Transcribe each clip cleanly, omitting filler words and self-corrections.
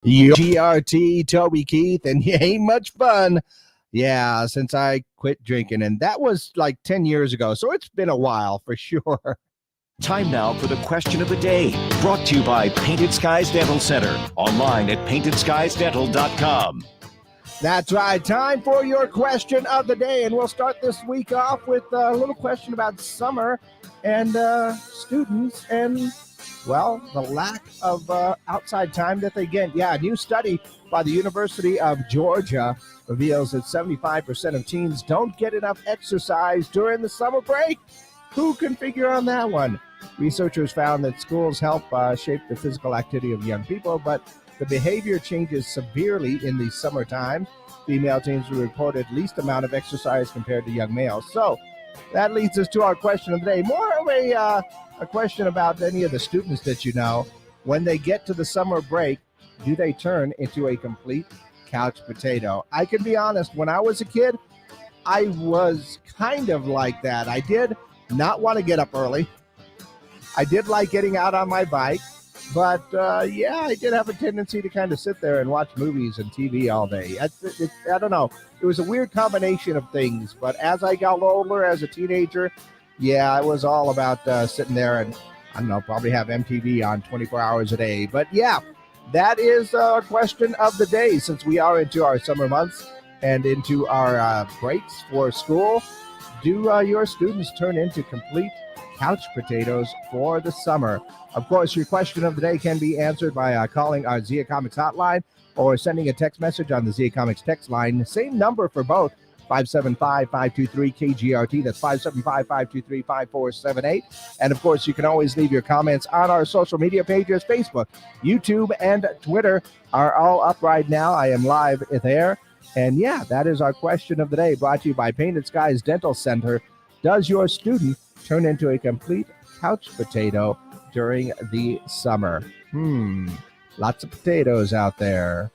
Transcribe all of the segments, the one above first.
Yo, GRT, Toby Keith, and you ain't much fun. Yeah, since I quit drinking, and that was like 10 years ago, so it's been a while for sure. Time now for the question of the day, brought to you by Painted Skies Dental Center, online at paintedskiesdental.com. That's right, time for your question of the day, and we'll start this week off with a little question about summer and students and, well, the lack of outside time that they get. Yeah, a new study by the University of Georgia reveals that 75% of teens don't get enough exercise during the summer break. Who can figure on that one? Researchers found that schools help shape the physical activity of young people, but the behavior changes severely in the summertime. Female teens reported least amount of exercise compared to young males. So that leads us to our question of the day. More of a question about any of the students that you know. When they get to the summer break, do they turn into a complete couch potato? I can be honest, when I was a kid, I was kind of like that. I did not want to get up early. I did like getting out on my bike, but yeah, I did have a tendency to kind of sit there and watch movies and TV all day. I don't know. It was a weird combination of things, but as I got older, as a teenager, yeah, it was all about sitting there and, I don't know, probably have MTV on 24 hours a day. But yeah, that is our question of the day since we are into our summer months and into our breaks for school. Do your students turn into complete couch potatoes for the summer? Of course, your question of the day can be answered by calling our Zia Comics hotline or sending a text message on the Zia Comics text line. Same number for both, 575-523-KGRT. That's 575-523-5478. And of course, you can always leave your comments on our social media pages. Facebook, YouTube, and Twitter are all up right now. I am live there. And yeah, that is our question of the day, brought to you by Painted Skies Dental Center. Does your student turn into a complete couch potato during the summer? Lots of potatoes out there.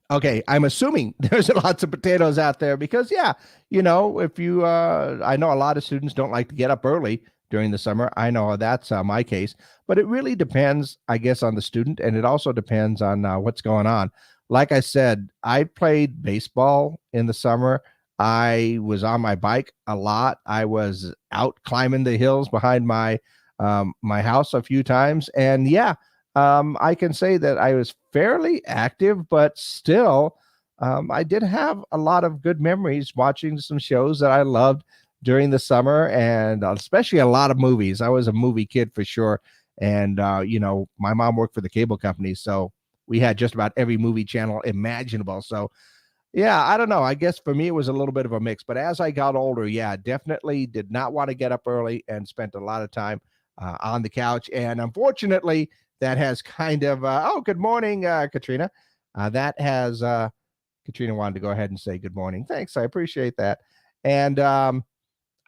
Okay, I'm assuming there's lots of potatoes out there because, yeah, you know, if you, I know a lot of students don't like to get up early during the summer. I know that's my case, but it really depends, I guess, on the student, and it also depends on what's going on. Like I said, I played baseball in the summer. I was on my bike a lot. I was out climbing the hills behind my my house a few times, and yeah, I can say that I was fairly active, but still, I did have a lot of good memories watching some shows that I loved during the summer, and especially a lot of movies. I was a movie kid for sure. And, you know, my mom worked for the cable company, so we had just about every movie channel imaginable. So, yeah, I don't know. I guess for me, it was a little bit of a mix. But as I got older, yeah, definitely did not want to get up early and spent a lot of time on the couch. And unfortunately, that has kind of, oh, good morning, Katrina. That has, Katrina wanted to go ahead and say good morning. Thanks. I appreciate that. And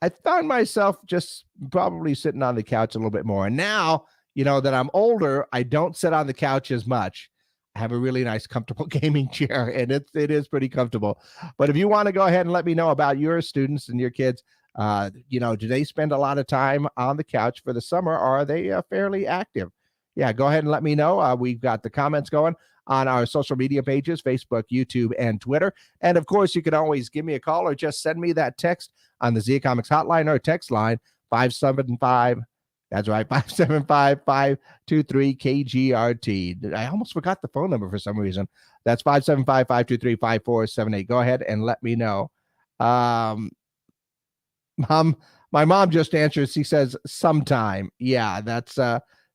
I found myself just probably sitting on the couch a little bit more. And now, you know, that I'm older, I don't sit on the couch as much. I have a really nice, comfortable gaming chair, and it is pretty comfortable. But if you want to go ahead and let me know about your students and your kids, you know, do they spend a lot of time on the couch for the summer, or are they fairly active? Yeah, go ahead and let me know. We've got the comments going on our social media pages, Facebook, YouTube, and Twitter. And of course, you can always give me a call or just send me that text on the Zia Comics hotline or text line 575. That's right, 575-523-KGRT. I almost forgot the phone number for some reason. That's 575-523-5478. Go ahead and let me know. Mom, my mom just answers. She says sometime. Yeah, that's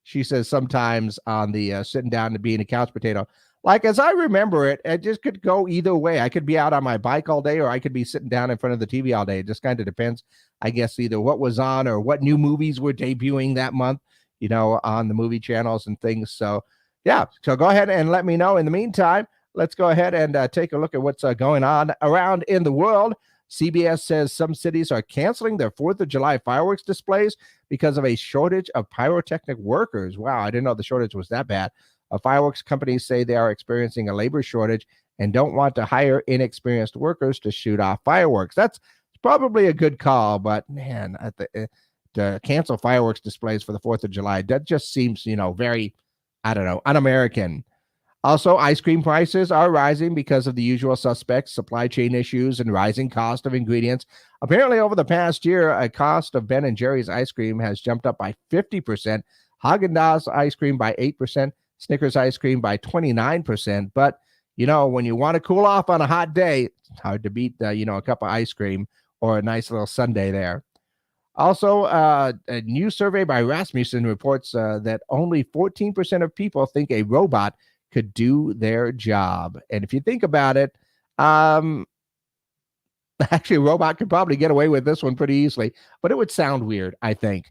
she says sometimes on the sitting down and being a couch potato. Like, as I remember it, it just could go either way. I could be out on my bike all day, or I could be sitting down in front of the TV all day. It just kind of depends, I guess, either what was on or what new movies were debuting that month, you know, on the movie channels and things. So, yeah. So go ahead and let me know. In the meantime, let's go ahead and take a look at what's going on around in the world. CBS says some cities are canceling their 4th of July fireworks displays because of a shortage of pyrotechnic workers. Wow, I didn't know the shortage was that bad. Fireworks companies say they are experiencing a labor shortage and don't want to hire inexperienced workers to shoot off fireworks. That's probably a good call, but man, to cancel fireworks displays for the 4th of July, that just seems, very, I don't know, un-American. Also, ice cream prices are rising because of the usual suspects, supply chain issues, and rising cost of ingredients. Apparently, over the past year, a cost of Ben and Jerry's ice cream has jumped up by 50%, Haagen-Dazs ice cream by 8%, Snickers ice cream by 29%. But, when you want to cool off on a hot day, it's hard to beat, a cup of ice cream or a nice little sundae there. Also, a new survey by Rasmussen reports that only 14% of people think a robot could do their job. And if you think about it, actually, a robot could probably get away with this one pretty easily, but it would sound weird, I think.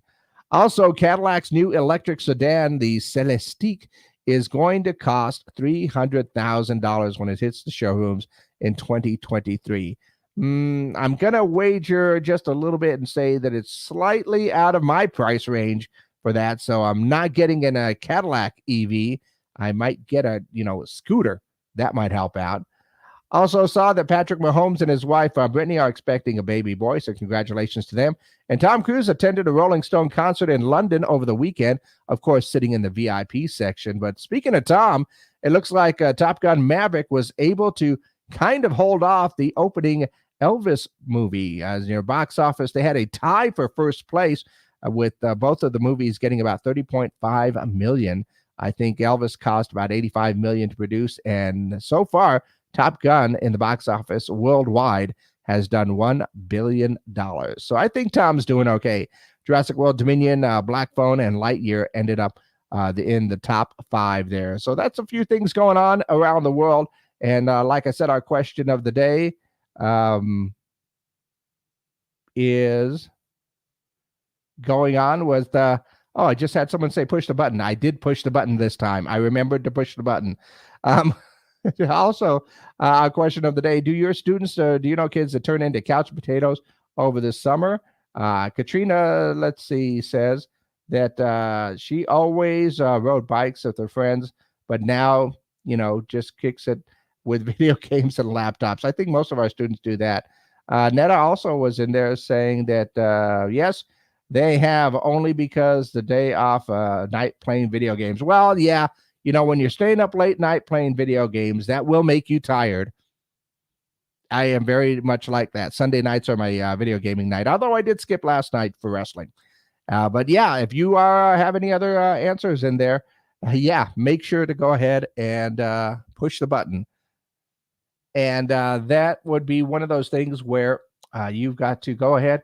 Also, Cadillac's new electric sedan, the Celestiq, is going to cost $300,000 when it hits the showrooms in 2023. I'm going to wager just a little bit and say that it's slightly out of my price range for that. So I'm not getting in a Cadillac EV. I might get a scooter. That might help out. Also saw that Patrick Mahomes and his wife, Brittany, are expecting a baby boy, so congratulations to them. And Tom Cruise attended a Rolling Stone concert in London over the weekend, of course, sitting in the VIP section. But speaking of Tom, it looks like Top Gun Maverick was able to kind of hold off the opening Elvis movie. As your box office, they had a tie for first place with both of the movies getting about $30.5 million. I think Elvis cost about $85 million to produce, and so far, Top Gun in the box office worldwide has done $1 billion. So I think Tom's doing okay. Jurassic World Dominion, Black Phone, and Lightyear ended up in the top 5 there. So that's a few things going on around the world. And like I said, our question of the day is going on with I just had someone say push the button. I did push the button this time. I remembered to push the button. Also, our question of the day, do your students, do you know kids that turn into couch potatoes over the summer? Katrina, let's see, says that she always rode bikes with her friends, but now, just kicks it with video games and laptops. I think most of our students do that. Netta also was in there saying that, yes, they have only because the day off night playing video games. Well, yeah, when you're staying up late night playing video games, that will make you tired. I am very much like that. Sunday nights are my video gaming night, although I did skip last night for wrestling. But yeah, if you have any other answers in there, make sure to go ahead and push the button. And that would be one of those things where you've got to go ahead.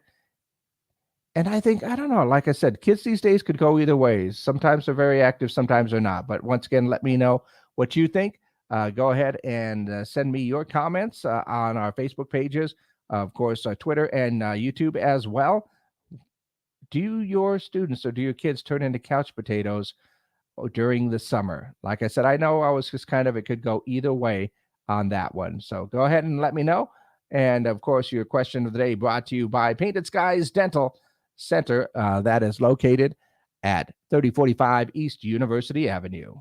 And I think, I don't know, like I said, kids these days could go either ways. Sometimes they're very active, sometimes they're not. But once again, let me know what you think. Go ahead and send me your comments on our Facebook pages, of course, Twitter and YouTube as well. Do your students or do your kids turn into couch potatoes during the summer? Like I said, I know I was just it could go either way on that one. So go ahead and let me know. And of course, your question of the day brought to you by Painted Skies Dental Center, that is located at 3045 East University Avenue.